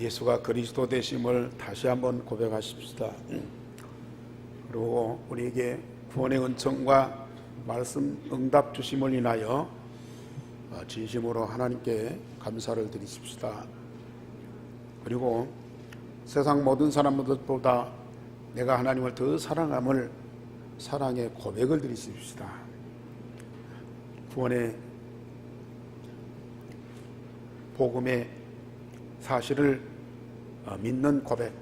예수가 그리스도 되심을 다시 한번 고백하십시다. 그리고 우리에게 구원의 은총과 말씀 응답 주심을 인하여 진심으로 하나님께 감사를 드리십시다. 그리고 세상 모든 사람들보다 내가 하나님을 더 사랑함을 사랑의 고백을 드리십시다. 구원의 복음의 사실을 믿는 고백,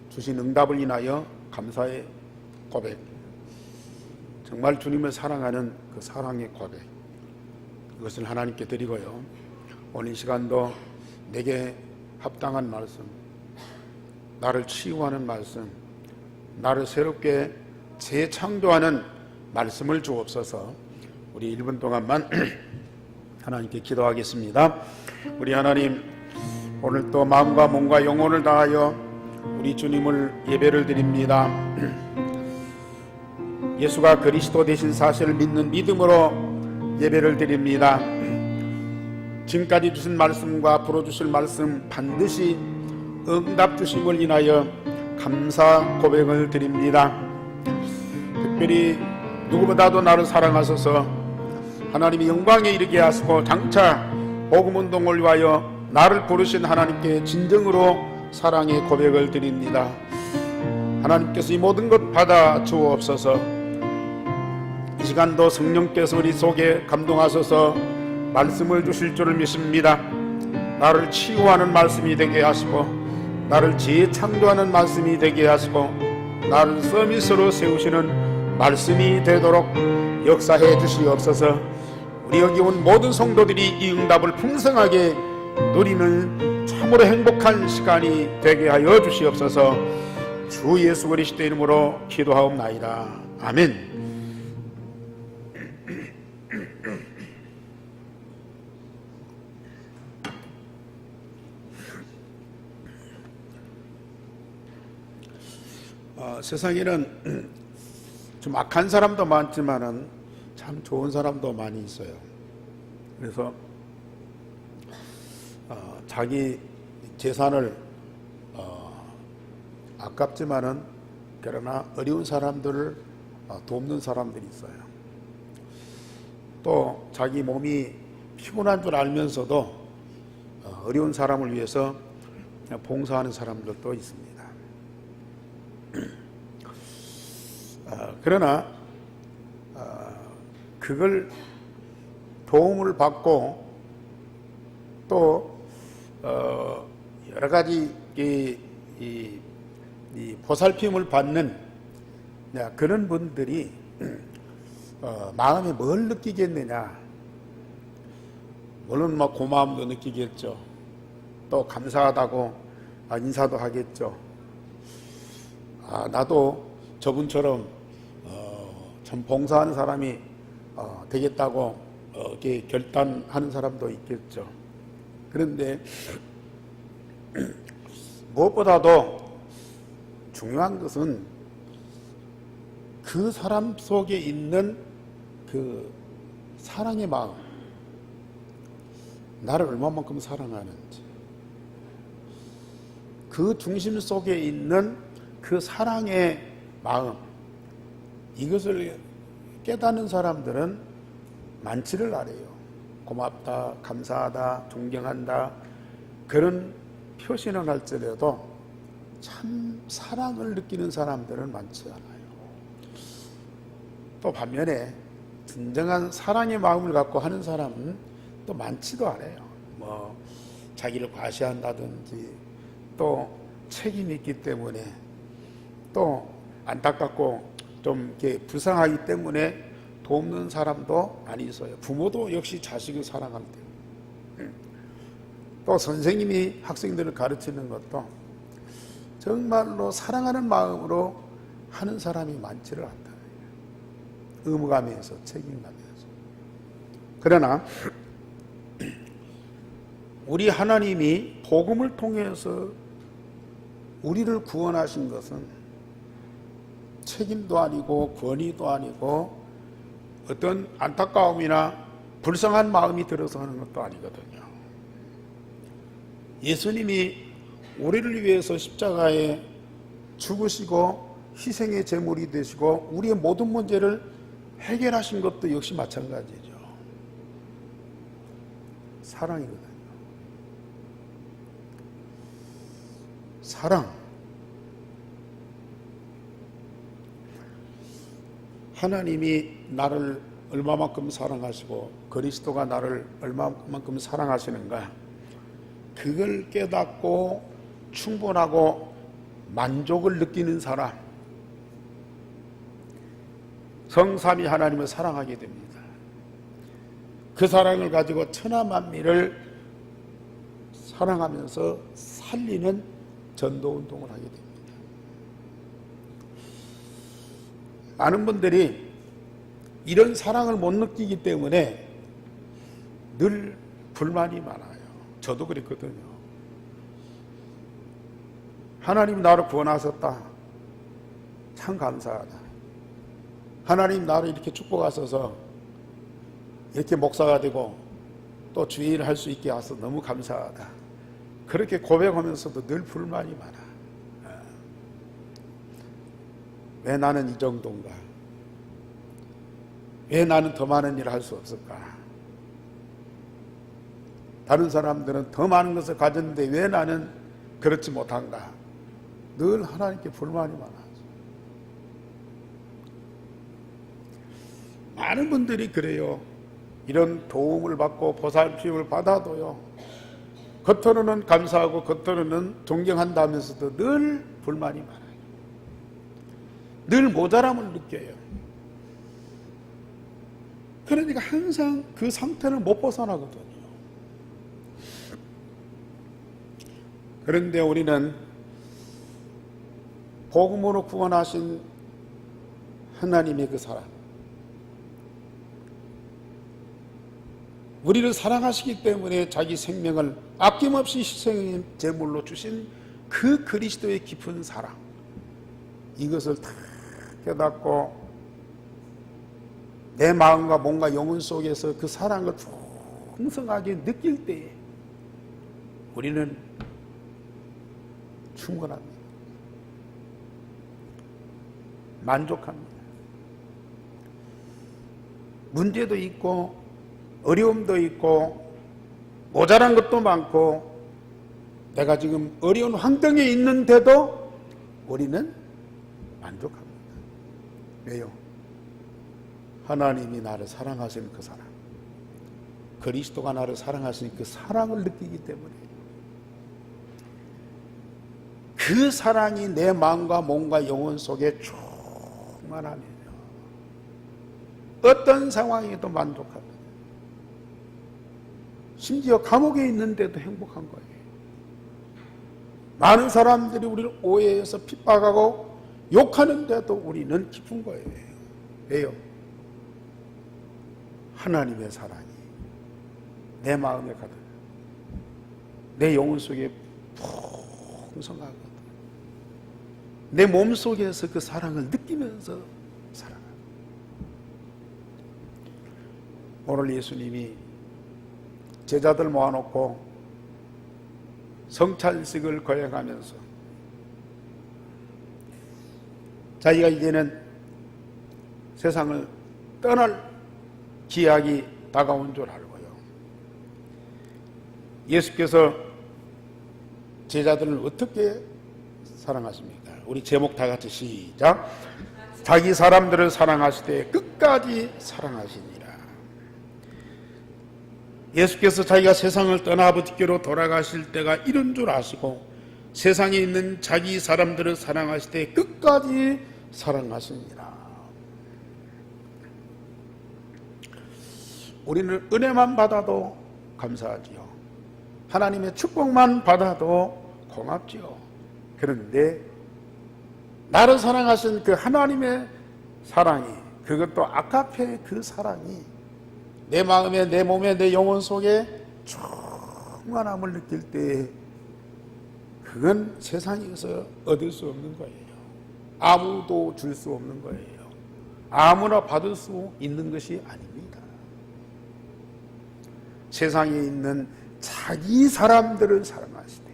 주신 응답을 인하여 감사의 고백, 정말 주님을 사랑하는 그 사랑의 고백, 이것을 하나님께 드리고요. 오늘 이 시간도 내게 합당한 말씀, 나를 치유하는 말씀, 나를 새롭게 재창조하는 말씀을 주옵소서. 우리 1분 동안만 하나님께 기도하겠습니다. 우리 하나님, 오늘 또 마음과 몸과 영혼을 다하여 우리 주님을 예배를 드립니다. 예수가 그리스도 되신 사실을 믿는 믿음으로 예배를 드립니다. 지금까지 주신 말씀과 앞으로 주실 말씀 반드시 응답 주심을 인하여 감사 고백을 드립니다. 특별히 누구보다도 나를 사랑하셔서 하나님이 영광에 이르게 하시고 장차 복음운동을 위하여 나를 부르신 하나님께 진정으로 사랑의 고백을 드립니다. 하나님께서 이 모든 것 받아 주옵소서. 이 시간도 성령께서 우리 속에 감동하셔서 말씀을 주실 줄을 믿습니다. 나를 치유하는 말씀이 되게 하시고 나를 재창조하는 말씀이 되게 하시고 나를 서밋으로 세우시는 말씀이 되도록 역사해 주시옵소서. 우리 여기 온 모든 성도들이 이 응답을 풍성하게 누리는 참으로 행복한 시간이 되게 하여 주시옵소서. 주 예수 그리스도 이름으로 기도하옵나이다. 아멘. 세상에는 좀 악한 사람도 많지만은 참 좋은 사람도 많이 있어요. 그래서 자기 재산을 아깝지만은 그러나 어려운 사람들을 돕는 사람들이 있어요. 또 자기 몸이 피곤한 줄 알면서도 어려운 사람을 위해서 봉사하는 사람들도 있습니다. 그러나 그걸 도움을 받고 또 여러 가지 이 보살핌을 받는 그런 분들이 마음에 뭘 느끼겠느냐. 물론 뭐 고마움도 느끼겠죠. 또 감사하다고 인사도 하겠죠. 나도 저분처럼 참 봉사하는 사람이 되겠다고 이렇게 결단하는 사람도 있겠죠. 그런데 무엇보다도 중요한 것은 그 사람 속에 있는 그 사랑의 마음, 나를 얼마만큼 사랑하는지, 그 중심 속에 있는 그 사랑의 마음, 이것을 깨닫는 사람들은 많지를 않아요. 고맙다, 감사하다, 존경한다, 그런 표시는 할지라도 참 사랑을 느끼는 사람들은 많지 않아요. 또 반면에 진정한 사랑의 마음을 갖고 하는 사람은 또 많지도 않아요. 뭐 자기를 과시한다든지 또 책임이 있기 때문에 또 안타깝고 좀 이렇게 불쌍하기 때문에 돕는 사람도 많이 있어요. 부모도 역시 자식을 사랑할 때, 또 선생님이 학생들을 가르치는 것도 정말로 사랑하는 마음으로 하는 사람이 많지를 않다. 의무감에서, 책임감에서. 그러나 우리 하나님이 복음을 통해서 우리를 구원하신 것은 책임도 아니고 권위도 아니고 어떤 안타까움이나 불쌍한 마음이 들어서 하는 것도 아니거든요. 예수님이 우리를 위해서 십자가에 죽으시고 희생의 제물이 되시고 우리의 모든 문제를 해결하신 것도 역시 마찬가지죠. 사랑이거든요. 사랑. 하나님이 나를 얼마만큼 사랑하시고 그리스도가 나를 얼마만큼 사랑하시는가, 그걸 깨닫고 충분하고 만족을 느끼는 사람, 성삼위 하나님을 사랑하게 됩니다. 그 사랑을 가지고 천하만민을 사랑하면서 살리는 전도운동을 하게 됩니다. 많은 분들이 이런 사랑을 못 느끼기 때문에 늘 불만이 많아요. 저도 그랬거든요. 하나님 나를 구원하셨다. 참 감사하다. 하나님 나를 이렇게 축복하셔서 이렇게 목사가 되고 또 주일을 할 수 있게 와서 너무 감사하다. 그렇게 고백하면서도 늘 불만이 많아. 왜 나는 이 정도인가? 왜 나는 더 많은 일을 할 수 없을까? 다른 사람들은 더 많은 것을 가졌는데 왜 나는 그렇지 못한가? 늘 하나님께 불만이 많아. 많은 분들이 그래요. 이런 도움을 받고 보살핌을 받아도요, 겉으로는 감사하고 겉으로는 존경한다면서도 늘 불만이 많아요. 늘 모자람을 느껴요. 그러니까 항상 그 상태를 못 벗어나거든요. 그런데 우리는 복음으로 구원하신 하나님의 그 사랑, 우리를 사랑하시기 때문에 자기 생명을 아낌없이 희생의 제물로 주신 그 그리스도의 깊은 사랑, 이것을 다 깨닫고 내 마음과 몸과 영혼 속에서 그 사랑을 풍성하게 느낄 때에 우리는 충분합니다. 만족합니다. 문제도 있고 어려움도 있고 모자란 것도 많고 내가 지금 어려운 환경에 있는데도 우리는 만족합니다. 왜요? 하나님이 나를 사랑하시는 그 사랑, 그리스도가 나를 사랑하시는 그 사랑을 느끼기 때문에, 그 사랑이 내 마음과 몸과 영혼 속에 충만하면요, 어떤 상황에도 만족합니다. 심지어 감옥에 있는데도 행복한 거예요. 많은 사람들이 우리를 오해해서 핍박하고 욕하는데도 우리는 기쁜 거예요. 왜요? 하나님의 사랑이 내 마음에 가득, 내 영혼 속에 풍성하거든. 내 몸 속에서 그 사랑을 느끼면서 살아가. 오늘 예수님이 제자들 모아놓고 성찬식을 거행하면서 자기가 이제는 세상을 떠날 기약이 다가온 줄 알고요, 예수께서 제자들을 어떻게 사랑하십니까? 우리 제목 다 같이 시작. 자기 사람들을 사랑하시되 끝까지 사랑하시니라. 예수께서 자기가 세상을 떠나 아버지께로 돌아가실 때가 이런 줄 아시고 세상에 있는 자기 사람들을 사랑하시되 끝까지 사랑하시니라. 우리는 은혜만 받아도 감사하지요. 하나님의 축복만 받아도 고맙지요. 그런데 나를 사랑하신 그 하나님의 사랑이, 그것도 아카페의 그 사랑이 내 마음에, 내 몸에, 내 영혼 속에 충만함을 느낄 때, 그건 세상에서 얻을 수 없는 거예요. 아무도 줄 수 없는 거예요. 아무나 받을 수 있는 것이 아닙니다. 세상에 있는 자기 사람들을 사랑하시되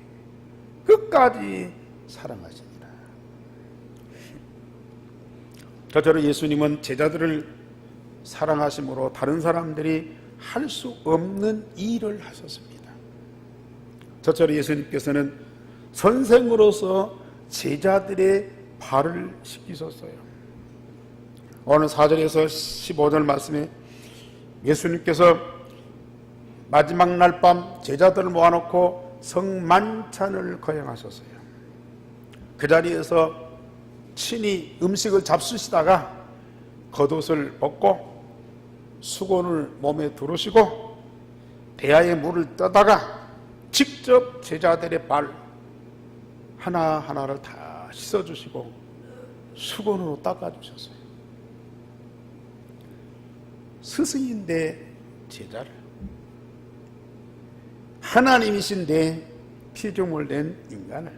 끝까지 사랑하시니라. 저처럼 예수님은 제자들을 사랑하심으로 다른 사람들이 할 수 없는 일을 하셨습니다. 저처럼 예수님께서는 선생으로서 제자들의 발을 씻기셨어요. 오늘 4절에서 15절 말씀에 예수님께서 마지막 날 밤 제자들을 모아놓고 성만찬을 거행하셨어요. 그 자리에서 친히 음식을 잡수시다가 겉옷을 벗고 수건을 몸에 두르시고 대야에 물을 떠다가 직접 제자들의 발 하나하나를 다 씻어주시고 수건으로 닦아주셨어요. 스승인데 제자를, 하나님이신데 피조물 된 인간을,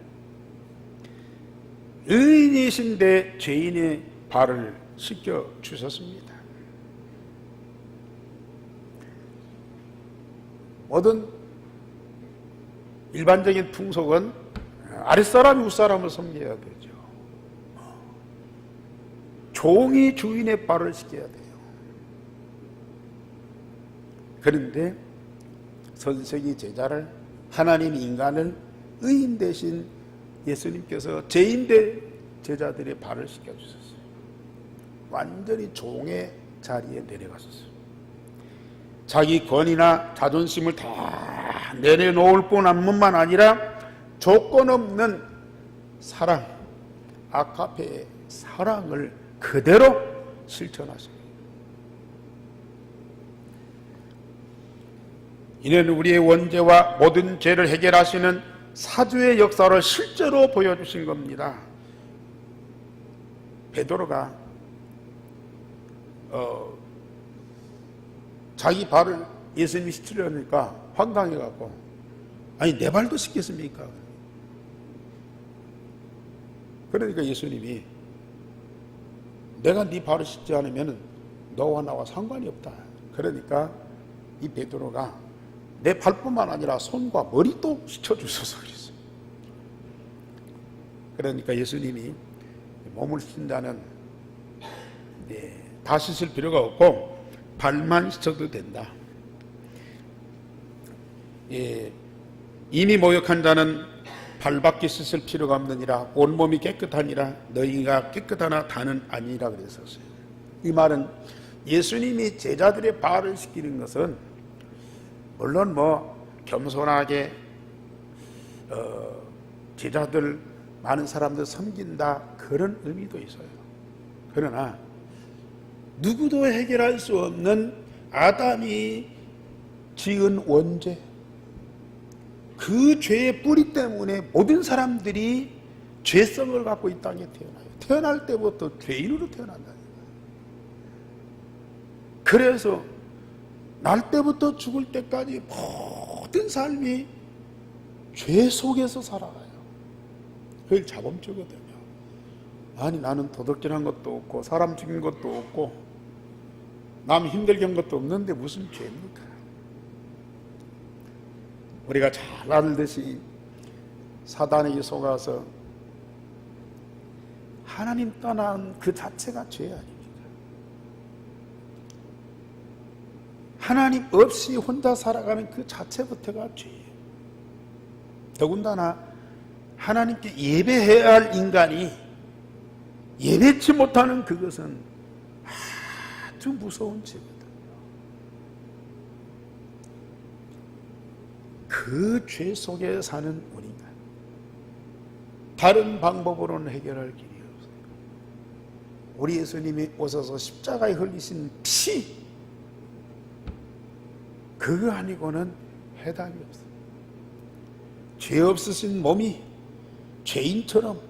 의인이신데 죄인의 발을 씻겨주셨습니다. 모든 일반적인 풍속은 아랫사람이 윗사람을 섬겨야 되죠. 종이 주인의 발을 씻겨야 돼요. 그런데 선생이 제자를, 하나님이 인간을, 의인 대신 예수님께서 죄인 대 제자들의 발을 씻겨주셨어요. 완전히 종의 자리에 내려가셨어요. 자기 권위나 자존심을 다 내려놓을 뿐만 아니라 조건 없는 사랑, 아카페의 사랑을 그대로 실천하십니다. 이는 우리의 원죄와 모든 죄를 해결하시는 사주의 역사를 실제로 보여주신 겁니다. 베드로가 자기 발을 예수님이 씻으려니까 황당해갖고, 아니 내 발도 씻겠습니까? 그러니까 예수님이 내가 네 발을 씻지 않으면 너와 나와 상관이 없다. 그러니까 이 베드로가 내 발뿐만 아니라 손과 머리도 씻어주셔서 그랬어요. 그러니까 예수님이 몸을 씻는 자는 다 씻을 필요가 없고 발만 씻어도 된다. 이미 모욕한 자는 발밖에 씻을 필요가 없느니라. 온몸이 깨끗하니라. 너희가 깨끗하나 다는 아니라 그랬었어요. 이 말은 예수님이 제자들의 발을 씻기는 것은 물론 겸손하게 제자들 많은 사람들 섬긴다, 그런 의미도 있어요. 그러나 누구도 해결할 수 없는 아담이 지은 원죄, 그 죄의 뿌리 때문에 모든 사람들이 죄성을 갖고 이 땅에 태어나요. 태어날 때부터 죄인으로 태어난다. 그래서 날 때부터 죽을 때까지 모든 삶이 죄 속에서 살아가요. 그게 자범죄거든요. 아니 나는 도덕질한 것도 없고 사람 죽인 것도 없고 남 힘들게 한 것도 없는데 무슨 죄입니까? 우리가 잘 알듯이 사단에게 속아서 하나님 떠난 그 자체가 죄 아닙니까? 하나님 없이 혼자 살아가는 그 자체부터가 죄예요. 더군다나 하나님께 예배해야 할 인간이 예배치 못하는 그것은 아주 무서운 죄거든요. 그 죄 속에 사는 우리가 다른 방법으로는 해결할 길이 없어요. 우리 예수님이 오셔서 십자가에 흘리신 피, 그거 아니고는 해답이 없어요. 죄 없으신 몸이 죄인처럼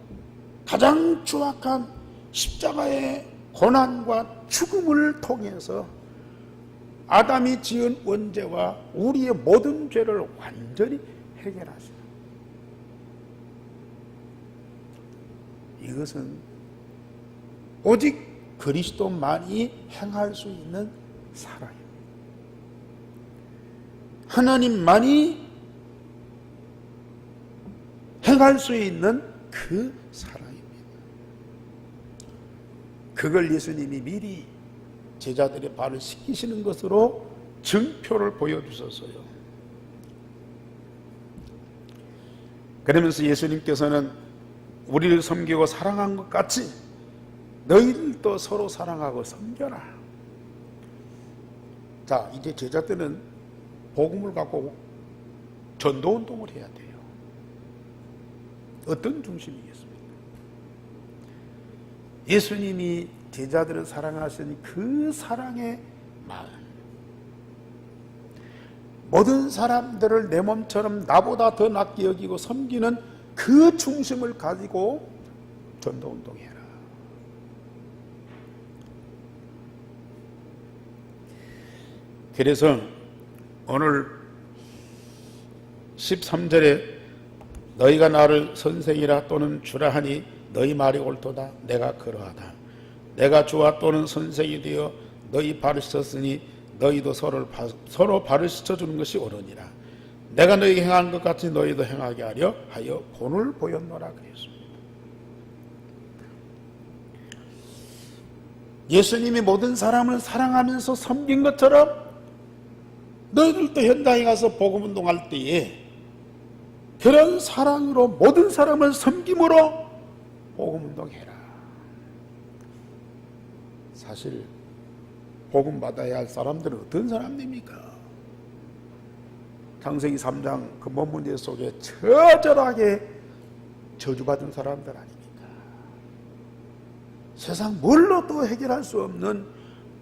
가장 추악한 십자가의 고난과 죽음을 통해서 아담이 지은 원죄와 우리의 모든 죄를 완전히 해결하시는, 이것은 오직 그리스도만이 행할 수 있는 사랑입니다. 하나님만이 행할 수 있는 그 사랑입니다. 그걸 예수님이 미리 제자들의 발을 씻기시는 것으로 증표를 보여주셨어요. 그러면서 예수님께서는 우리를 섬기고 사랑한 것 같이 너희들도 서로 사랑하고 섬겨라. 자, 이제 제자들은 복음을 갖고 전도운동을 해야 돼요. 어떤 중심이겠습니까? 예수님이 제자들을 사랑하시는 그 사랑의 마음, 모든 사람들을 내 몸처럼 나보다 더 낫게 여기고 섬기는 그 중심을 가지고 전도운동해라. 그래서 오늘 13절에 너희가 나를 선생이라 또는 주라 하니 너희 말이 옳도다. 내가 그러하다. 내가 주와 또는 선생이 되어 너희 발을 씻었으니 너희도 서로 발을 씻어주는 것이 옳으니라. 내가 너희에게 행한 것 같이 너희도 행하게 하려 하여 본을 보였노라 그랬습니다. 예수님이 모든 사람을 사랑하면서 섬긴 것처럼 너희들도 현장에 가서 복음운동할 때에 그런 사랑으로 모든 사람을 섬김으로 복음운동해라. 사실 복음 받아야 할 사람들은 어떤 사람입니까? 창세기 3장 근본 문제 속에 처절하게 저주받은 사람들 아닙니까? 세상 뭘로도 해결할 수 없는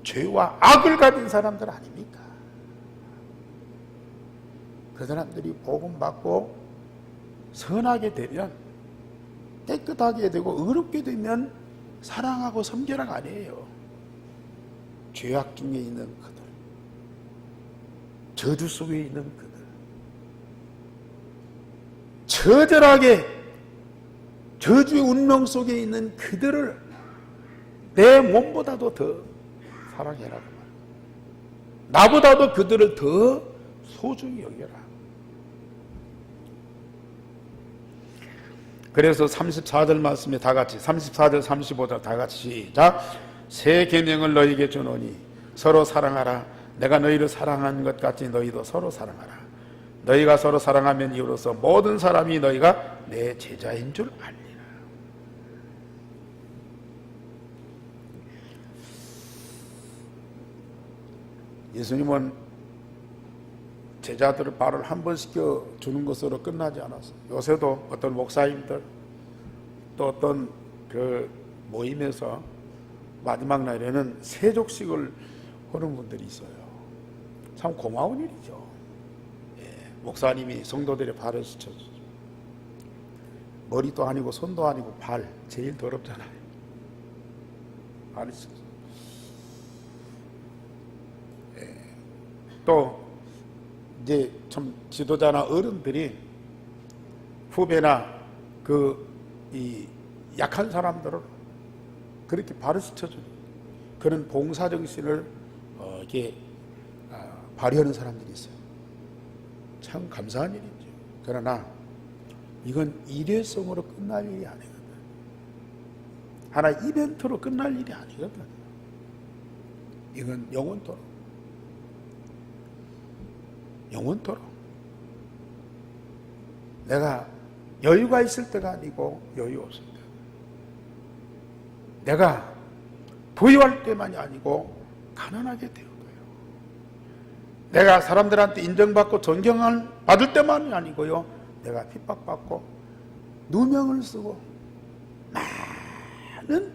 죄와 악을 가진 사람들 아닙니까? 그 사람들이 복음 받고 선하게 되면, 깨끗하게 되고 의롭게 되면 사랑하고 섬기라가 아니에요. 죄악 중에 있는 그들, 저주 속에 있는 그들, 처절하게 저주의 운명 속에 있는 그들을 내 몸보다도 더 사랑해라. 나보다도 그들을 더 소중히 여겨라. 그래서 34절 말씀에 다 같이, 34절 35절 다 같이 시작. 새 계명을 너희에게 주노니 서로 사랑하라. 내가 너희를 사랑한 것 같이 너희도 서로 사랑하라. 너희가 서로 사랑하면 이로써 모든 사람이 너희가 내 제자인 줄 알리라. 예수님은 제자들을 발을 한 번 씻겨주는 것으로 끝나지 않았어요. 요새도 어떤 목사님들 또 어떤 그 모임에서 마지막 날에는 세족식을 하는 분들이 있어요. 참 고마운 일이죠. 예, 목사님이 성도들의 발을 씻어주죠. 머리도 아니고 손도 아니고 발, 제일 더럽잖아요. 발을 씻어주죠. 예, 또 이제 참 지도자나 어른들이 후배나 이 약한 사람들을 그렇게 발을 씻어주는 그런 봉사정신을 이렇게 발휘하는 사람들이 있어요. 참 감사한 일이죠. 그러나 이건 일회성으로 끝날 일이 아니거든. 하나의 이벤트로 끝날 일이 아니거든. 이건 영원토록. 영원토록. 내가 여유가 있을 때가 아니고 여유 없을 때, 내가 부유할 때만이 아니고 가난하게 되어도요, 내가 사람들한테 인정받고 존경을 받을 때만이 아니고요, 내가 핍박받고 누명을 쓰고 많은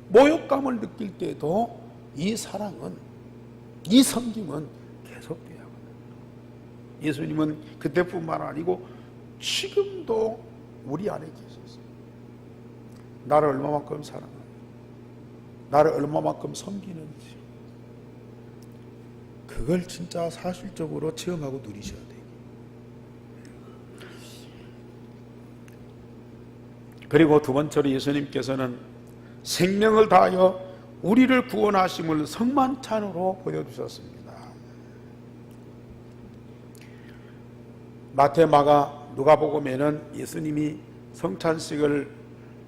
모욕감을 느낄 때도 이 사랑은, 이 섬김은 계속돼야 하거든요. 예수님은 그때뿐만 아니고 지금도 우리 안에 계셨어요. 나를 얼마만큼 사랑하는지, 나를 얼마만큼 섬기는지, 그걸 진짜 사실적으로 체험하고 누리셔야 돼요. 그리고 두 번째로 예수님께서는 생명을 다하여 우리를 구원하심을 성만찬으로 보여주셨습니다. 마태, 마가, 누가복음에는 예수님이 성찬식을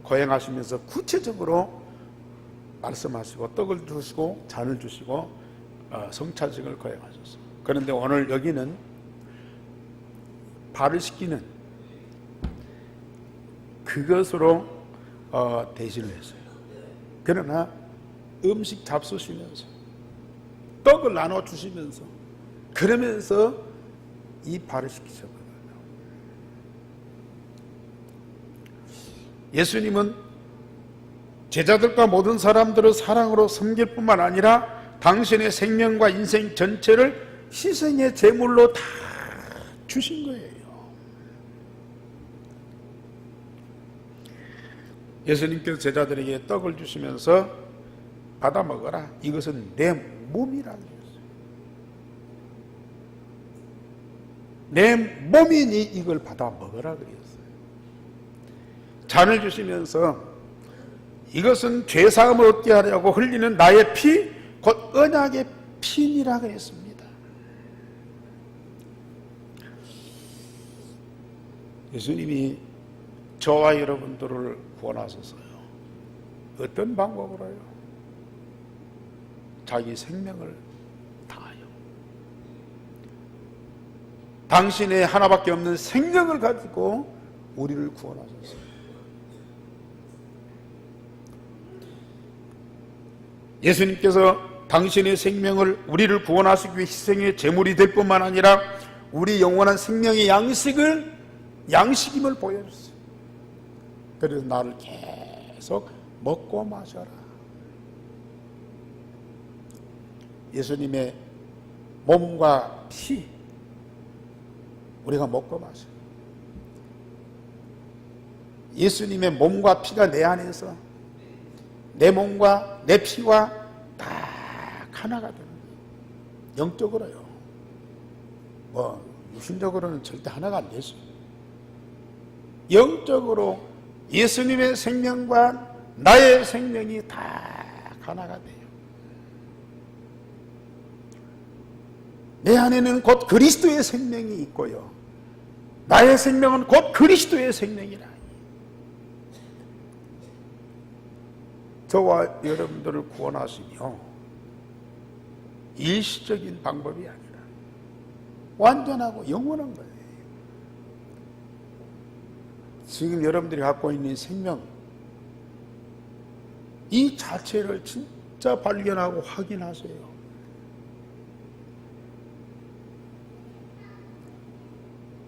거행하시면서 구체적으로 말씀하시고 떡을 주시고 잔을 주시고 성찬식을 거행하셨어요. 그런데 오늘 여기는 발을 씻기는 그것으로 대신을 했어요. 그러나 음식 잡수시면서 떡을 나눠주시면서 그러면서 이 발을 씻기셨거든요. 예수님은 제자들과 모든 사람들을 사랑으로 섬길 뿐만 아니라 당신의 생명과 인생 전체를 희생의 제물로 다 주신 거예요. 예수님께서 제자들에게 떡을 주시면서 받아 먹어라. 이것은 내 몸이라고 했어요. 내 몸이니 이걸 받아 먹어라 그랬어요. 잔을 주시면서 이것은 죄사함을 얻게 하려고 흘리는 나의 피, 곧 언약의 피니라고 했습니다. 예수님이 저와 여러분들을 구원하셨어요. 어떤 방법으로요? 자기 생명을 다하여 당신의 하나밖에 없는 생명을 가지고 우리를 구원하셨어요. 예수님께서 당신의 생명을 우리를 구원하시기 위해 희생의 제물이 될 뿐만 아니라 우리 영원한 생명의 양식임을 보여줬어요. 그래서 나를 계속 먹고 마셔라. 예수님의 몸과 피 우리가 먹고 마셔. 예수님의 몸과 피가 내 안에서 내 몸과 내 피와 딱 하나가 되는 거예요. 영적으로요. 육신적으로는 절대 하나가 안 되죠. 영적으로 예수님의 생명과 나의 생명이 다 하나가 돼요. 내 안에는 곧 그리스도의 생명이 있고요. 나의 생명은 곧 그리스도의 생명이라. 저와 여러분들을 구원하시며 일시적인 방법이 아니라 완전하고 영원한 거예요. 지금 여러분들이 갖고 있는 생명 이 자체를 진짜 발견하고 확인하세요.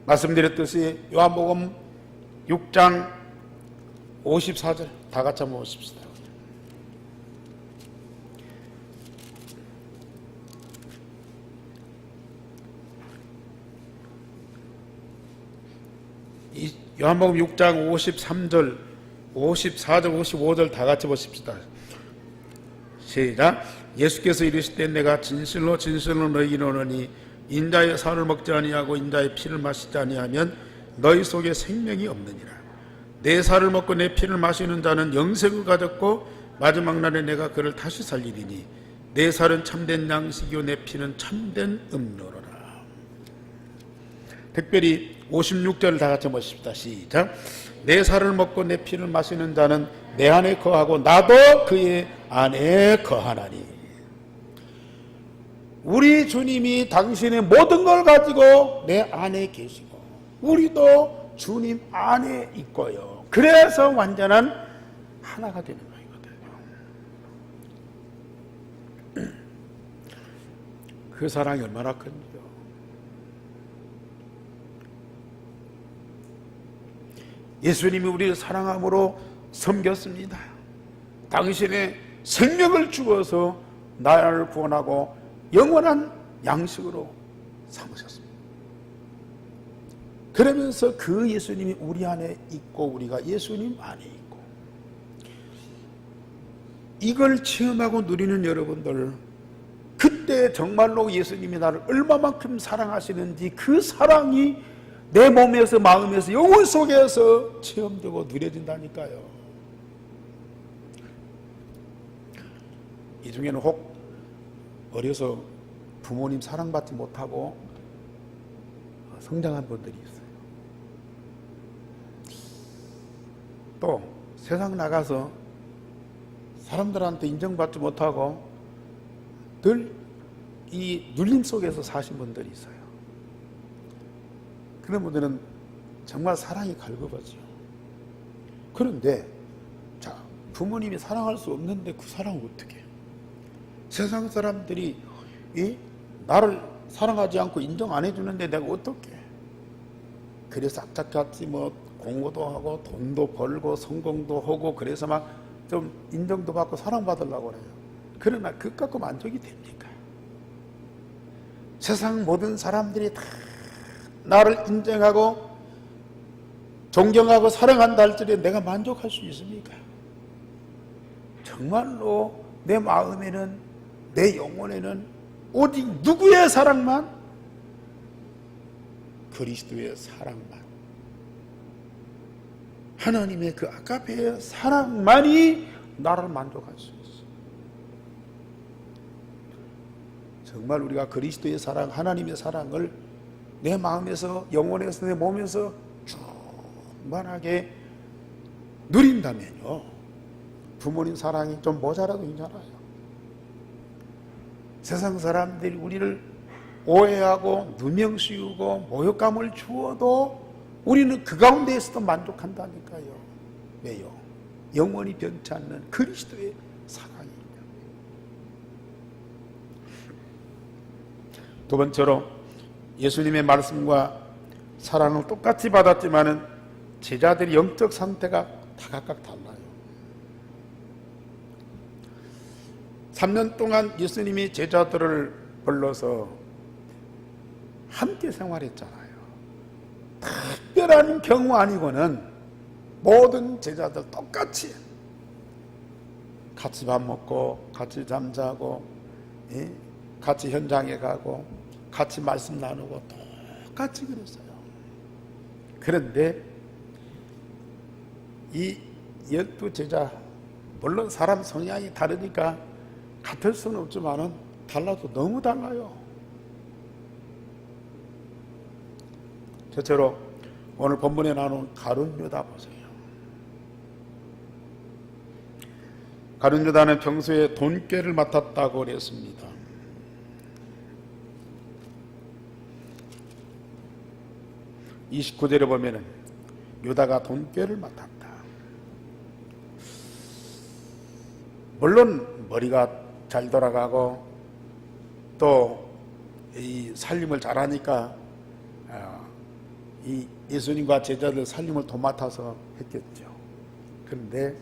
말씀드렸듯이 요한복음 6장 54절 다 같이 한번 보십시다. 요한복음 6장 53절, 54절, 55절 다 같이 보십시다. 시작. 예수께서 이르시되 내가 진실로 진실로 너희에게 이르노니 인자의 살을 먹지 아니하고 인자의 피를 마시지 아니하면 너희 속에 생명이 없느니라. 내 살을 먹고 내 피를 마시는 자는 영생을 가졌고 마지막 날에 내가 그를 다시 살리리니 내 살은 참된 양식이요 내 피는 참된 음료로라. 특별히 56절을 다 같이 보십시다. 시작. 내 살을 먹고 내 피를 마시는 자는 내 안에 거하고 나도 그의 안에 거하나니. 우리 주님이 당신의 모든 걸 가지고 내 안에 계시고 우리도 주님 안에 있고요. 그래서 완전한 하나가 되는 거거든요. 그 사랑이 얼마나 큰지요. 예수님이 우리를 사랑함으로 섬겼습니다. 당신의 생명을 주어서 나를 구원하고 영원한 양식으로 삼으셨습니다. 그러면서 그 예수님이 우리 안에 있고 우리가 예수님 안에 있고 이걸 체험하고 누리는 여러분들, 그때 정말로 예수님이 나를 얼마만큼 사랑하시는지 그 사랑이 내 몸에서 마음에서 영혼 속에서 체험되고 누려진다니까요. 이 중에는 혹 어려서 부모님 사랑받지 못하고 성장한 분들이 있어요. 또 세상 나가서 사람들한테 인정받지 못하고 늘 이 눌림 속에서 사신 분들이 있어요. 그런 분들은 정말 사랑이 갈급하죠. 그런데 자, 부모님이 사랑할 수 없는데 그 사랑을 어떻게 해요? 세상 사람들이 나를 사랑하지 않고 인정 안 해주는데 내가 어떻게 해? 그래서 악착같이 뭐 공부도 하고 돈도 벌고 성공도 하고 그래서 막 좀 인정도 받고 사랑받으려고 그래요. 그러나 그것 갖고 만족이 됩니까? 세상 모든 사람들이 다 나를 인정하고 존경하고 사랑한다 할지라도 내가 만족할 수 있습니까? 정말로 내 마음에는, 내 영혼에는 오직 누구의 사랑만? 그리스도의 사랑만, 하나님의 그 아가페의 사랑만이 나를 만족할 수 있어. 정말 우리가 그리스도의 사랑, 하나님의 사랑을 내 마음에서, 영혼에서, 내 몸에서 충만하게 누린다면요, 부모님 사랑이 좀 모자라도 괜찮아요. 세상 사람들이 우리를 오해하고 누명씌우고 모욕감을 주어도 우리는 그 가운데에서도 만족한다니까요. 왜요? 영원히 변치 않는 그리스도의 사랑이기 때문에. 두 번째로 예수님의 말씀과 사랑을 똑같이 받았지만은 제자들의 영적 상태가 다 각각 달라요. 3년 동안 예수님이 제자들을 불러서 함께 생활했잖아요. 특별한 경우 아니고는 모든 제자들 똑같이 같이 밥 먹고 같이 잠자고 같이 현장에 가고 같이 말씀 나누고 똑같이 그랬어요. 그런데 이 12제자, 물론 사람 성향이 다르니까 같을 수는 없지만은 달라도 너무 달라요. 첫째로 오늘 본문에 나오는 가룟 유다 보세요. 가룟 유다는 평소에 돈꾀를 맡았다고 그랬습니다. (29절에) 보면은 유다가 돈꾀를 맡았다. 물론 머리가 잘 돌아가고 또 이 살림을 잘하니까 이 예수님과 제자들 살림을 도맡아서 했겠죠. 그런데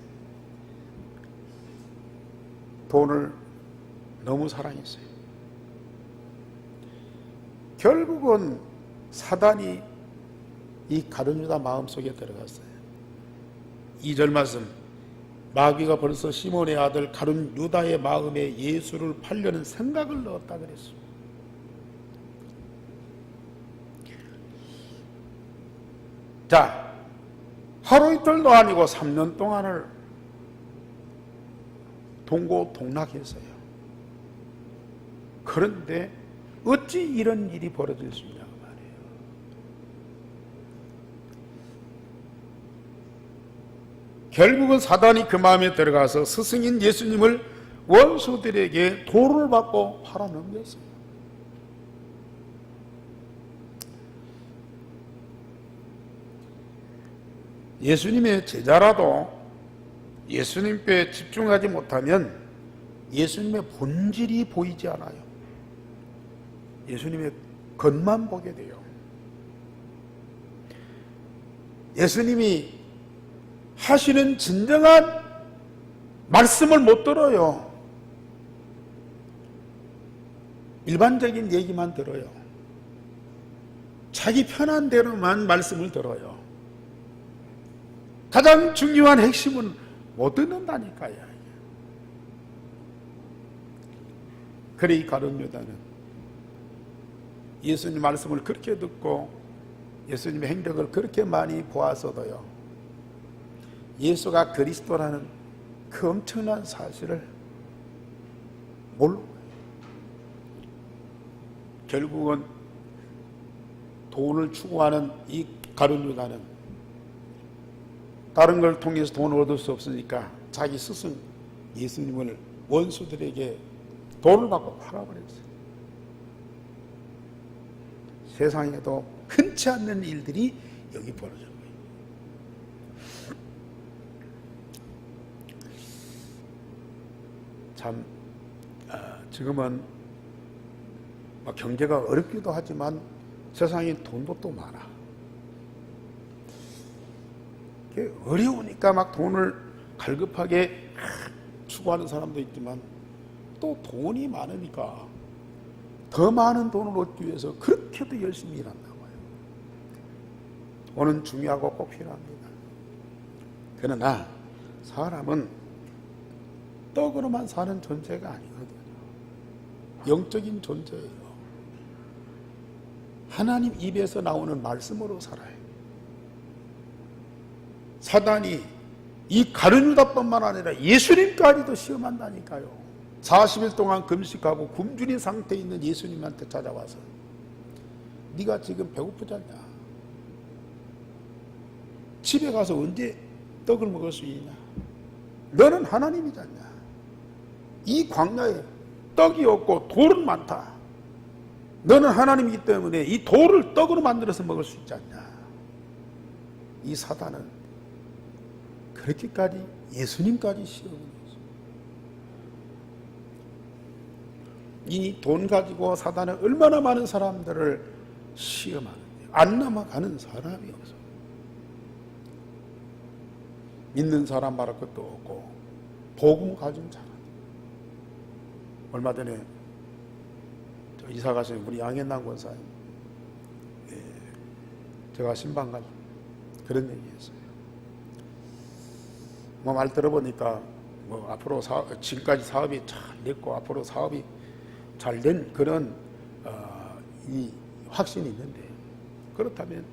돈을 너무 사랑했어요. 결국은 사단이 이 가룟 유다 마음속에 들어갔어요. 2절 말씀, 마귀가 벌써 시몬의 아들 가룟 유다의 마음에 예수를 팔려는 생각을 넣었다 그랬습니다. 자, 하루 이틀도 아니고 3년 동안을 동고동락했어요. 그런데 어찌 이런 일이 벌어질 수 있냐고 말이에요. 결국은 사단이 그 마음에 들어가서 스승인 예수님을 원수들에게 도를 받고 팔아넘겼어요. 예수님의 제자라도 예수님께 집중하지 못하면 예수님의 본질이 보이지 않아요. 예수님의 겉만 보게 돼요. 예수님이 하시는 진정한 말씀을 못 들어요. 일반적인 얘기만 들어요. 자기 편한 대로만 말씀을 들어요. 가장 중요한 핵심은 못 듣는다니까요. 그래 이 가룟 유다는 예수님 말씀을 그렇게 듣고 예수님의 행적을 그렇게 많이 보아서도요, 예수가 그리스도라는 그 엄청난 사실을 모르고 결국은 돈을 추구하는 이 가룟 유다는 다른 걸 통해서 돈을 얻을 수 없으니까 자기 스승 예수님을 원수들에게 돈을 받고 팔아버렸어요. 세상에도 흔치 않는 일들이 여기 벌어져 거예요. 참 지금은 경제가 어렵기도 하지만 세상에 돈도 또 많아. 어려우니까 막 돈을 갈급하게 추구하는 사람도 있지만 또 돈이 많으니까 더 많은 돈을 얻기 위해서 그렇게도 열심히 일한다고 해요. 돈은 중요하고 꼭 필요합니다. 그러나 사람은 떡으로만 사는 존재가 아니거든요. 영적인 존재예요. 하나님 입에서 나오는 말씀으로 살아요. 사단이 이 가룟 유다뿐만 아니라 예수님까지도 시험한다니까요. 40일 동안 금식하고 굶주린 상태에 있는 예수님한테 찾아와서 네가 지금 배고프지 않냐? 집에 가서 언제 떡을 먹을 수 있냐? 너는 하나님이지 않냐? 이 광야에 떡이 없고 돌은 많다. 너는 하나님이기 때문에 이 돌을 떡으로 만들어서 먹을 수 있지 않냐? 이 사단은 그렇게까지 예수님까지 시험을 했어요. 이 돈 가지고 사단은 얼마나 많은 사람들을 시험하는데 안 넘어가는 사람이 없어. 믿는 사람 말할 것도 없고 복음 가진 사람. 얼마 전에 이사 가신 우리 양현남 권사님, 제가 신방 가서 그런 얘기했어요. 말 들어보니까 앞으로 지금까지 사업이 잘 됐고 앞으로 사업이 잘 된 그런 이 확신이 있는데, 그렇다면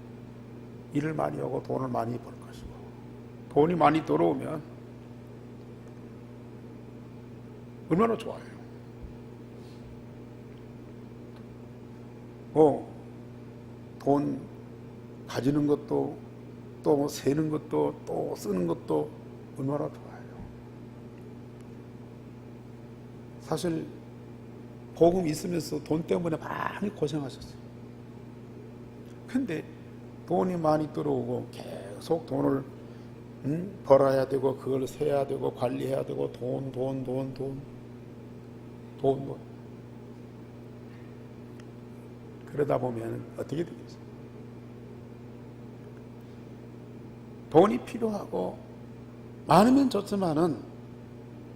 일을 많이 하고 돈을 많이 벌 것이고 돈이 많이 들어오면 얼마나 좋아요. 돈 가지는 것도 또 세는 것도 또 쓰는 것도 얼마나 좋아요. 사실 복음 있으면서 돈 때문에 많이 고생하셨어요. 근데 돈이 많이 들어오고 계속 돈을 벌어야 되고 그걸 세야 되고 관리해야 되고 돈. 그러다 보면 어떻게 되겠어요? 돈이 필요하고 많으면 좋지만은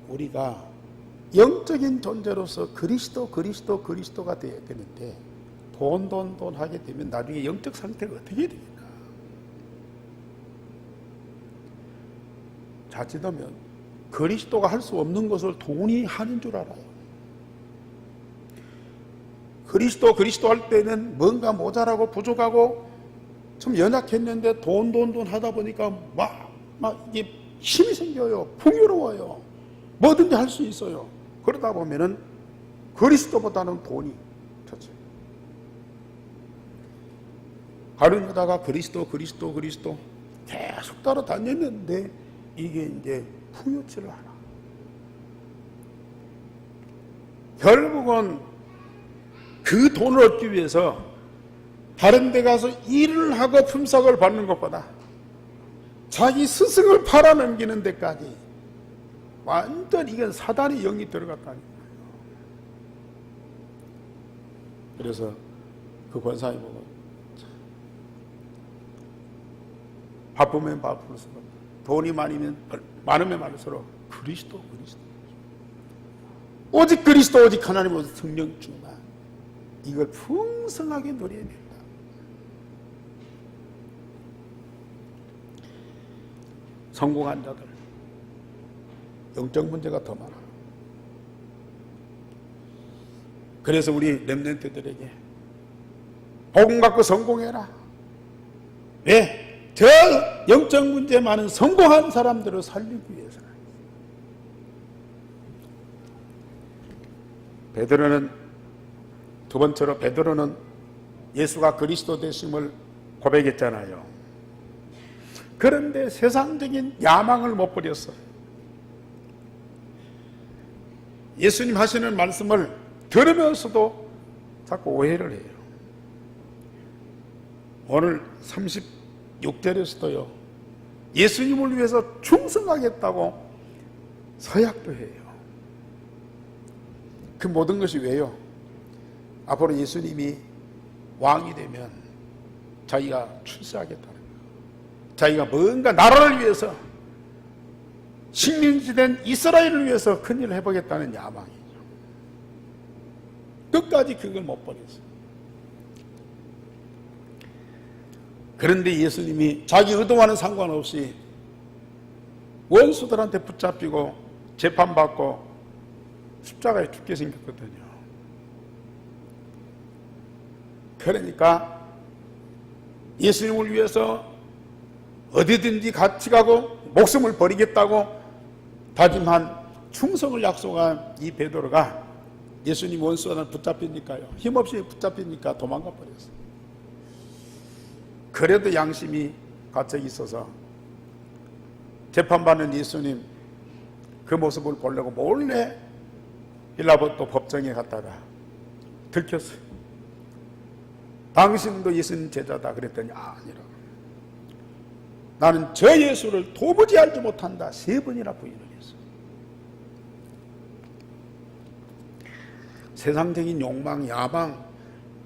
우리가 영적인 존재로서 그리스도가 되어야 되는데 돈 하게 되면 나중에 영적 상태가 어떻게 됩니까? 자칫하면 그리스도가 할 수 없는 것을 돈이 하는 줄 알아요. 그리스도 할 때는 뭔가 모자라고 부족하고 좀 연약했는데 돈 하다 보니까 막 이게 힘이 생겨요. 풍요로워요. 뭐든지 할 수 있어요. 그러다 보면은 그리스도보다는 돈이 좋죠. 가룟유다가 그리스도 계속 따라다녔는데 이게 이제 풍요치를 않아. 결국은 그 돈을 얻기 위해서 다른 데 가서 일을 하고 품삯을 받는 것보다 자기 스승을 팔아넘기는 데까지 완전 이건 사단의 영이 들어갔다는 거예요. 그래서 그 권사님 보고 바쁘면 바쁠수록 돈이 많으면 많을수록 그리스도 오직 그리스도 오직 하나님 오직 성령 충만 이걸 풍성하게 누려야 된다. 성공한 자들 영적 문제가 더 많아. 그래서 우리 렘넌트들에게 복음 갖고 성공해라. 왜? 저 영적 문제 많은 성공한 사람들을 살리기 위해서. 베드로는 두 번째로 베드로는 예수가 그리스도 되심을 고백했잖아요. 그런데 세상적인 야망을 못 버렸어. 예수님 하시는 말씀을 들으면서도 자꾸 오해를 해요. 오늘 36절에서도요, 예수님을 위해서 충성하겠다고 서약도 해요. 그 모든 것이 왜요? 앞으로 예수님이 왕이 되면 자기가 출세하겠다는 거예요. 자기가 뭔가 나라를 위해서, 식민지된 이스라엘을 위해서 큰일을 해보겠다는 야망이죠. 끝까지 그걸 못 버렸어요. 그런데 예수님이 자기 의도와는 상관없이 원수들한테 붙잡히고 재판받고 십자가에 죽게 생겼거든요. 그러니까 예수님을 위해서 어디든지 같이 가고 목숨을 버리겠다고 다짐한, 충성을 약속한 이 베드로가 예수님 원수한테 붙잡히니까요, 힘없이 붙잡히니까 도망가 버렸어요. 그래도 양심이 가책이 있어서 재판받는 예수님 그 모습을 보려고 몰래 빌라봇도 법정에 갔다가 들켰어요. 당신도 예수님 제자다 그랬더니 아니라, 나는 저 예수를 도무지 알지 못한다 3번이나 부인을 했어요. 세상적인 욕망, 야망,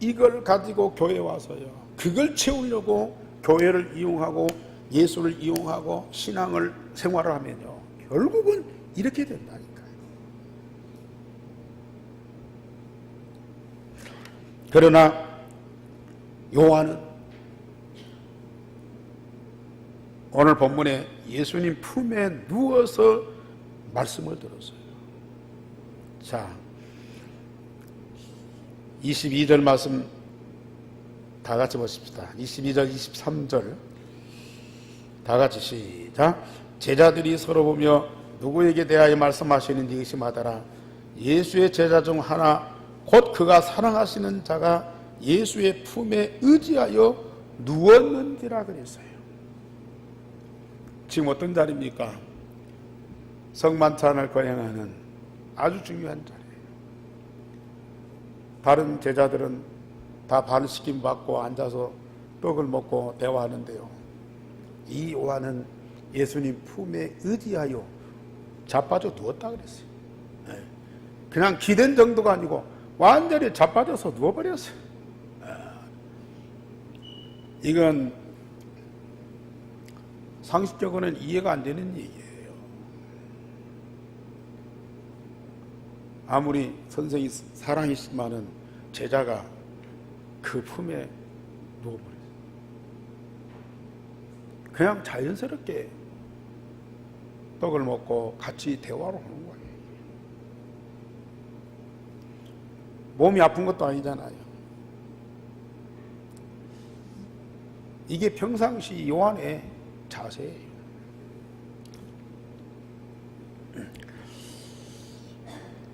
이걸 가지고 교회에 와서요, 그걸 채우려고 교회를 이용하고 예수를 이용하고 신앙을 생활을 하면요, 결국은 이렇게 된다니까요. 그러나 요한은 오늘 본문에 예수님 품에 누워서 말씀을 들었어요. 자, 22절 말씀 다 같이 보십시다. 22절, 23절 다 같이 시작. 제자들이 서로 보며 누구에게 대하여 말씀하시는지 의심하더라. 예수의 제자 중 하나, 곧 그가 사랑하시는 자가 예수의 품에 의지하여 누웠는지라 그랬어요. 지금 어떤 자리입니까? 성만찬을 거행하는 아주 중요한 자리예요. 다른 제자들은 다 반시킴 받고 앉아서 떡을 먹고 대화하는데요, 이 요한은 예수님 품에 의지하여 자빠져 누웠다 그랬어요. 그냥 기댄 정도가 아니고 완전히 자빠져서 누워버렸어요. 이건 상식적으로는 이해가 안 되는 얘기예요. 아무리 선생이 사랑이지만은 제자가 그 품에 누워버렸어요. 그냥 자연스럽게 떡을 먹고 같이 대화를 하는 거예요. 몸이 아픈 것도 아니잖아요. 이게 평상시 요한의 자세예요.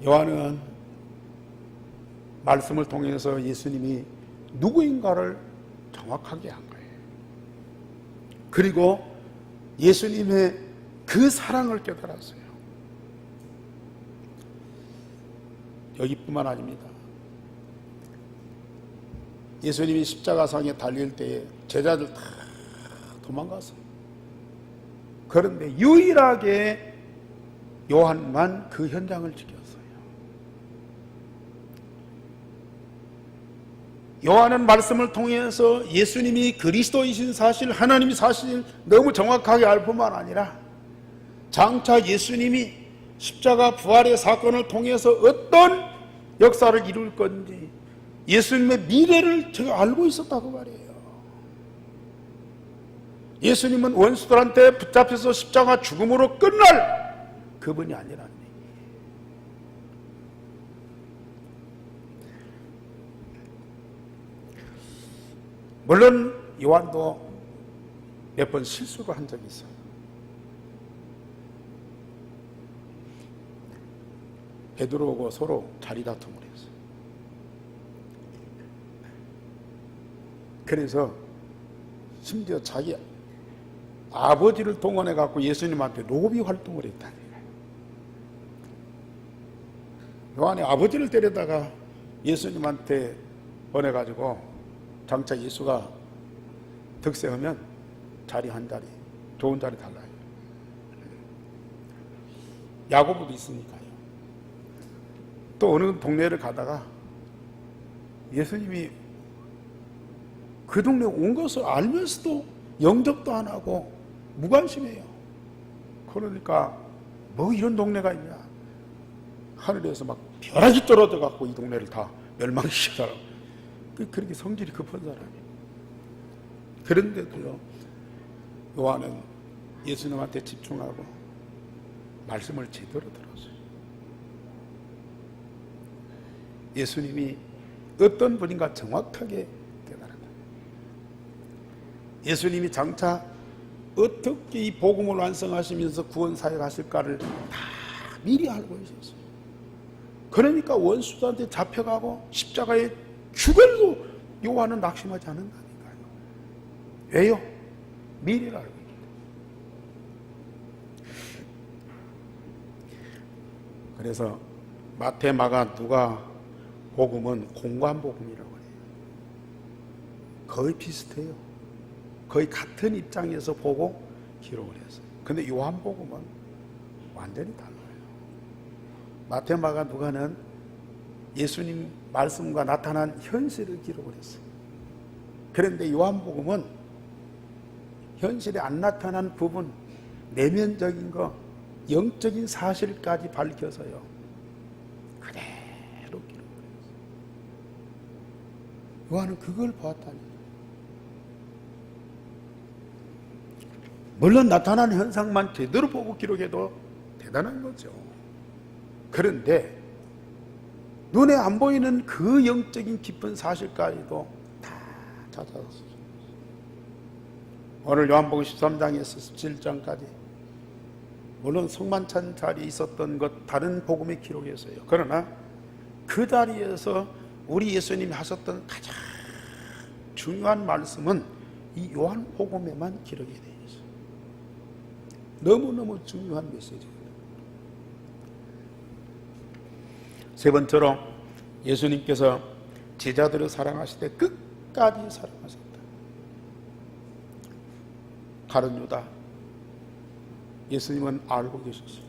요한은 말씀을 통해서 예수님이 누구인가를 정확하게 한 거예요. 그리고 예수님의 그 사랑을 깨달았어요. 여기뿐만 아닙니다. 예수님이 십자가상에 달릴 때에 제자들 다 도망갔어요. 그런데 유일하게 요한만 그 현장을 지켰어요. 요한은 말씀을 통해서 예수님이 그리스도이신 사실, 하나님이 사실 너무 정확하게 알 뿐만 아니라 장차 예수님이 십자가 부활의 사건을 통해서 어떤 역사를 이룰 건지 예수님의 미래를 제가 알고 있었다고 말이에요. 예수님은 원수들한테 붙잡혀서 십자가 죽음으로 끝날 그분이 아니라는 얘기예요. 물론 요한도 몇 번 실수를 한 적이 있어요. 베드로하고 서로 자리 다툼을 했어요. 그래서 심지어 자기 아버지를 동원해 갖고 예수님한테 로비 활동을 했다는 거예요. 요한이 아버지를 데려다가 예수님한테 보내가지고 장차 예수가 득세하면 자리 한 자리, 좋은 자리 달라요. 야고보도 있으니까요. 또 어느 동네를 가다가 예수님이 그 동네 온 것을 알면서도 영접도 안 하고 무관심해요. 그러니까 뭐 이런 동네가 있냐. 하늘에서 막 벼락이 떨어져 갖고 이 동네를 다 멸망시키더라고. 그렇게 성질이 급한 사람이에요. 그런데도요, 요한은 예수님한테 집중하고 말씀을 제대로 들었어요. 예수님이 어떤 분인가 정확하게 깨달았다. 예수님이 장차 어떻게 이 복음을 완성하시면서 구원 사역하실까를 다 미리 알고 있었어요. 그러니까 원수들한테 잡혀가고 십자가에 죽어도 요한은 낙심하지 않는다니까요. 왜요? 미리를 알고 있기 때문에. 그래서 마태, 마가, 누가 복음은 공관 복음이라고 해요. 거의 비슷해요. 거의 같은 입장에서 보고 기록을 했어요. 근데 요한 복음은 완전히 달라요. 마태, 마가, 누가는 예수님 말씀과 나타난 현실을 기록을 했어요. 그런데 요한복음은 현실에 안 나타난 부분, 내면적인 거, 영적인 사실까지 밝혀서요, 그대로 기록을 했어요. 요한은 그걸 보았다니. 물론 나타난 현상만 제대로 보고 기록해도 대단한 거죠. 그런데 눈에 안 보이는 그 영적인 깊은 사실까지도 다 찾아왔어요. 오늘 요한복음 13장에서 17장까지 물론 성만찬 자리에 있었던 것 다른 복음에 기록했어요. 그러나 그 자리에서 우리 예수님이 하셨던 가장 중요한 말씀은 이 요한복음에만 기록이 되어 있어요. 너무너무 중요한 메시지입니다. 세 번째로 예수님께서 제자들을 사랑하시되 끝까지 사랑하셨다. 가룟 유다, 예수님은 알고 계셨어요.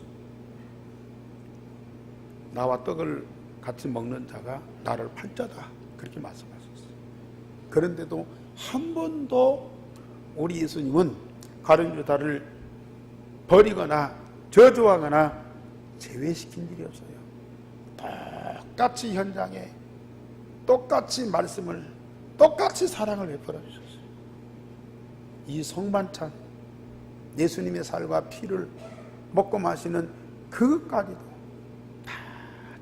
나와 떡을 같이 먹는 자가 나를 팔 자다, 그렇게 말씀하셨어요. 그런데도 한 번도 우리 예수님은 가룟 유다를 버리거나 저주하거나 제외시킨 일이 없어요. 똑같이 현장에 똑같이 말씀을, 똑같이 사랑을 베풀어 주셨어요. 이 성만찬, 예수님의 살과 피를 먹고 마시는 그것까지도 다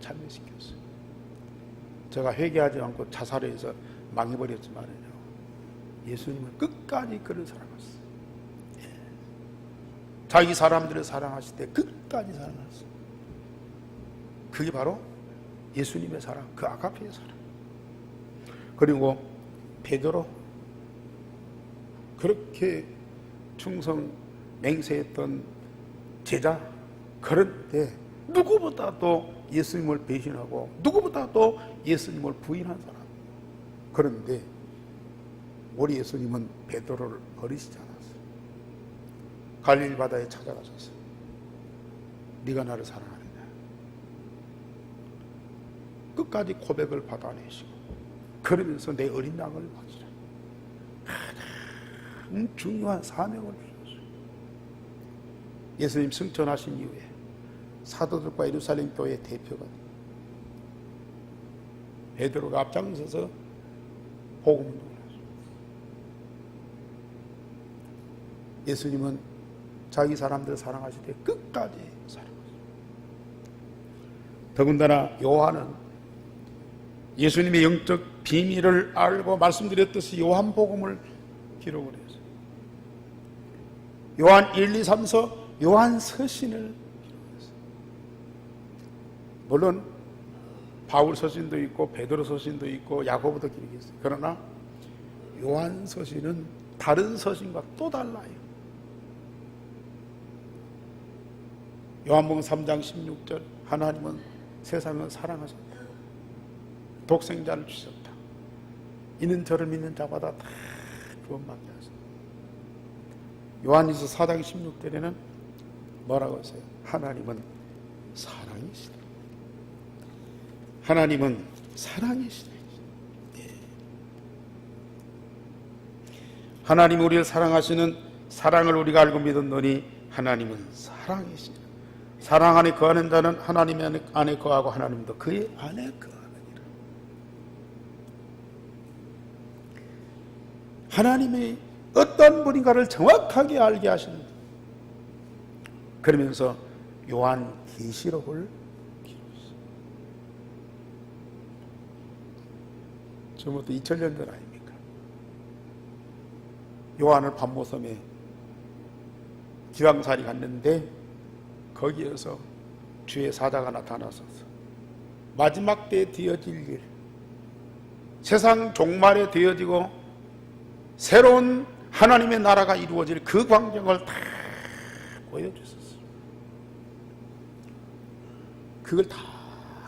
참여시켰어요. 제가 회개하지 않고 자살해서 망해버렸지만요, 예수님은 끝까지 그를 사랑했어요. 자기 사람들을 사랑하실 때 끝까지 사랑했어요. 그게 바로 예수님의 사랑, 그 아가페의 사랑. 그리고 베드로, 그렇게 충성 맹세했던 제자, 그런데 누구보다도 예수님을 배신하고 누구보다도 예수님을 부인한 사람. 그런데 우리 예수님은 베드로를 버리시지 않았어요. 갈릴리 바다에 찾아가셨어요. 네가 나를 사랑하느냐. 끝까지 고백을 받아내시고 그러면서 내 어린 양을 바치라. 가장 중요한 사명을 주셨어요. 예수님 승천하신 이후에 사도들과 예루살렘 교회 대표가 베드로가 앞장서서 복음을 전했어요. 예수님은 자기 사람들을 사랑하실 때 끝까지 사랑하셨어요. 더군다나 요한은 예수님의 영적 비밀을 알고 말씀드렸듯이 요한복음을 기록을 했어요. 요한 1, 2, 3서 요한 서신을 기록했어요. 물론 바울 서신도 있고 베드로 서신도 있고 야고보도 기록했어요. 그러나 요한 서신은 다른 서신과 또 달라요. 요한복음 3장 16절 하나님은 세상을 사랑하셨다. 독생자를 주셨다. 이는 저를 믿는 자마다 다 구원받게 하셨다. 요한일서 4장 16절에는 뭐라고 했어요? 하나님은 사랑이시다. 하나님은 사랑이시다. 하나님이 우리를 사랑하시는 사랑을 우리가 알고 믿었노니 하나님은 사랑이시다. 사랑 안에 거하는 자는 하나님 안에 거하고 하나님도 그의 안에 거하느니라. 하나님이 어떤 분인가를 정확하게 알게 하십니다. 그러면서 요한 계시록을 기록했어요. 지금부터 2000년 전 아닙니까? 요한을 반모섬에 기왕살이 갔는데 거기에서 주의 사자가 나타나서서 마지막 때에 되어질 일, 세상 종말에 되어지고 새로운 하나님의 나라가 이루어질 그 광경을 다 보여주셨어요. 그걸 다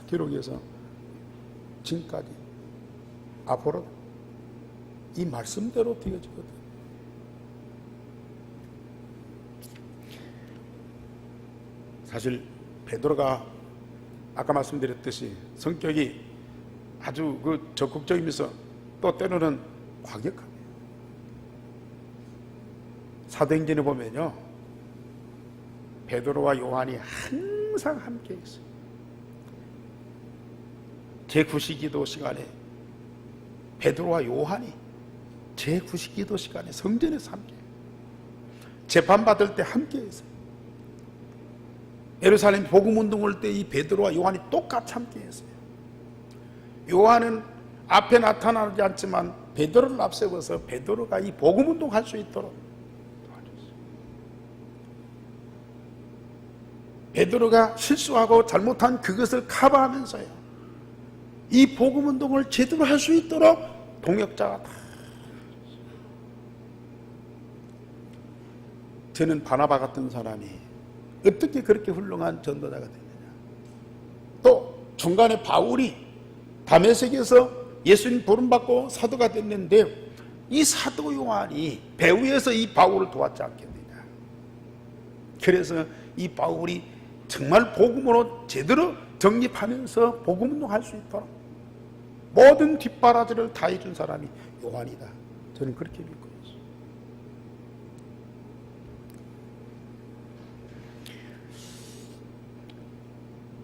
기록해서 지금까지 앞으로 이 말씀대로 되어지거든. 사실 베드로가 아까 말씀드렸듯이 성격이 아주 적극적이면서 또 때로는 과격합니다. 사도행전에 보면요, 베드로와 요한이 항상 함께 있어요. 제9시 시간에 베드로와 요한이 제9시 시간에 성전에서 함께 재판받을 때 함께 있어요. 예루살렘 복음운동 올 때 이 베드로와 요한이 똑같이 함께 했어요. 요한은 앞에 나타나지 않지만 베드로를 앞세워서 베드로가 이 복음운동 할 수 있도록 도와줬어요. 베드로가 실수하고 잘못한 그것을 커버하면서요, 이 복음운동을 제대로 할 수 있도록 동역자가 다. 저는 바나바 같은 사람이 어떻게 그렇게 훌륭한 전도자가 됐느냐. 또 중간에 바울이 다메섹에서 예수님 부름받고 사도가 됐는데 이 사도 요한이 배후에서 이 바울을 도왔지 않겠느냐. 그래서 이 바울이 정말 복음으로 제대로 정립하면서 복음운동 할 수 있도록 모든 뒷바라지를 다 해준 사람이 요한이다. 저는 그렇게 믿고 있어요.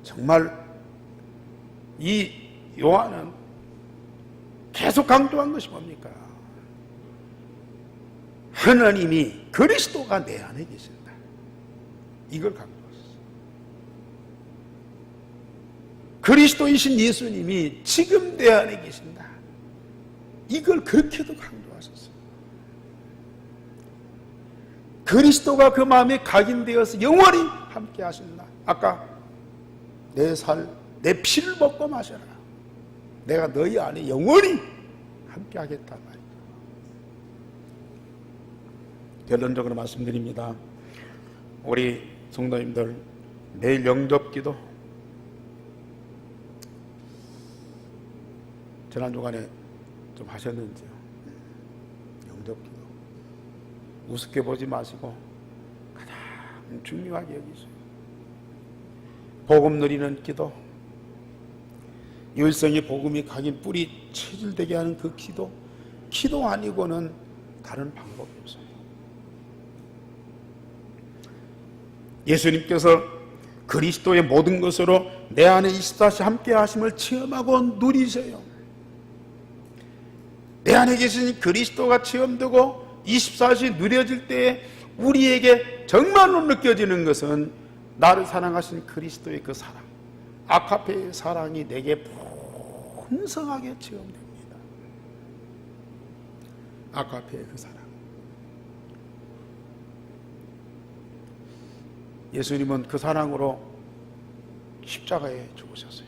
정말 이 요한은 계속 강조한 것이 뭡니까? 하나님이 그리스도가 내 안에 계신다. 이걸 강조했어요. 그리스도이신 예수님이 지금 내 안에 계신다. 이걸 그렇게도 강조하셨어요. 그리스도가 그 마음에 각인되어서 영원히 함께 하신다. 아까 내 살, 내 피를 먹고 마셔라. 내가 너희 안에 영원히 함께 하겠다 말이다. 결론적으로 말씀드립니다. 우리 성도님들 내일 영접기도 지난 주간에 좀 하셨는지요? 영접기도 우습게 보지 마시고 가장 중요하게 여기세요. 복음 누리는 기도, 일생의 복음이 각인 뿌리 체질되게 하는 그 기도 아니고는 다른 방법이 없어요. 예수님께서 그리스도의 모든 것으로 내 안에 24시 함께 하심을 체험하고 누리세요. 내 안에 계신 그리스도가 체험되고 24시 누려질 때에 우리에게 정말로 느껴지는 것은 나를 사랑하신 그리스도의 그 사랑, 아카페의 사랑이 내게 풍성하게 체험됩니다. 아카페의 그 사랑. 예수님은 그 사랑으로 십자가에 죽으셨어요.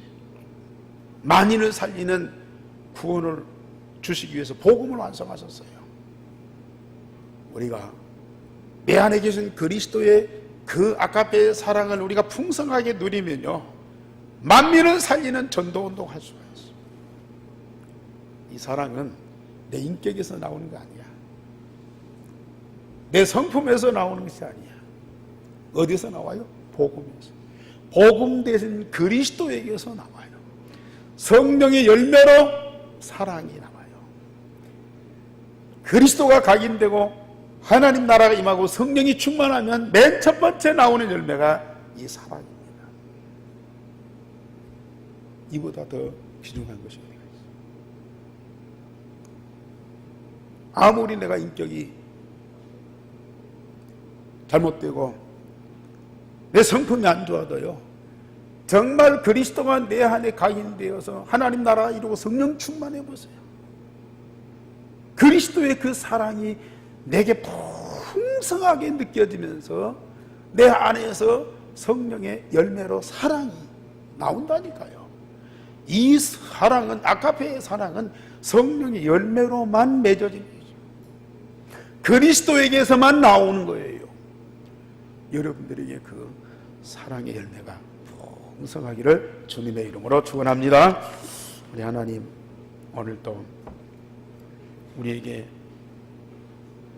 만인을 살리는 구원을 주시기 위해서 복음을 완성하셨어요. 우리가 내 안에 계신 그리스도의 그 아가페의 사랑을 우리가 풍성하게 누리면요, 만민을 살리는 전도운동 할 수가 있어요. 이 사랑은 내 인격에서 나오는 거 아니야. 내 성품에서 나오는 것이 아니야. 어디서 나와요? 복음에서. 복음 대신 그리스도에게서 나와요. 성령의 열매로 사랑이 나와요. 그리스도가 각인되고 하나님 나라가 임하고 성령이 충만하면 맨 첫 번째 나오는 열매가 이 사랑입니다. 이보다 더 귀중한 것이 어디가 있어요? 아무리 내가 인격이 잘못되고 내 성품이 안 좋아도요, 정말 그리스도가 내 안에 각인되어서 하나님 나라가 이루고 성령 충만해 보세요. 그리스도의 그 사랑이 내게 풍성하게 느껴지면서 내 안에서 성령의 열매로 사랑이 나온다니까요. 이 사랑은, 아가페의 사랑은 성령의 열매로만 맺어진 거죠. 그리스도에게서만 나오는 거예요. 여러분들에게 그 사랑의 열매가 풍성하기를 주님의 이름으로 축원합니다. 우리 하나님, 오늘도 우리에게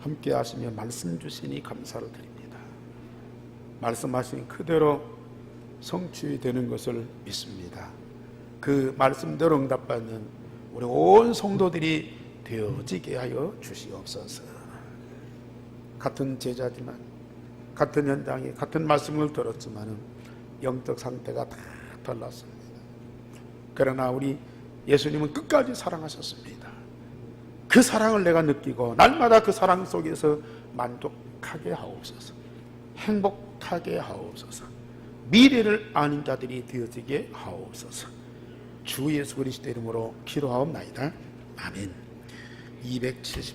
함께 하시며 말씀 주시니 감사를 드립니다. 말씀하신 그대로 성취되는 것을 믿습니다. 그 말씀대로 응답받는 우리 온 성도들이 되어지게 하여 주시옵소서. 같은 제자지만, 같은 현장에 같은 말씀을 들었지만 영적 상태가 다 달랐습니다. 그러나 우리 예수님은 끝까지 사랑하셨습니다. 그 사랑을 내가 느끼고 날마다 그 사랑 속에서 만족하게 하옵소서. 행복하게 하옵소서. 미래를 아는 자들이 되어지게 하옵소서. 주 예수 그리스도 이름으로 기도하옵나이다. 아멘. 270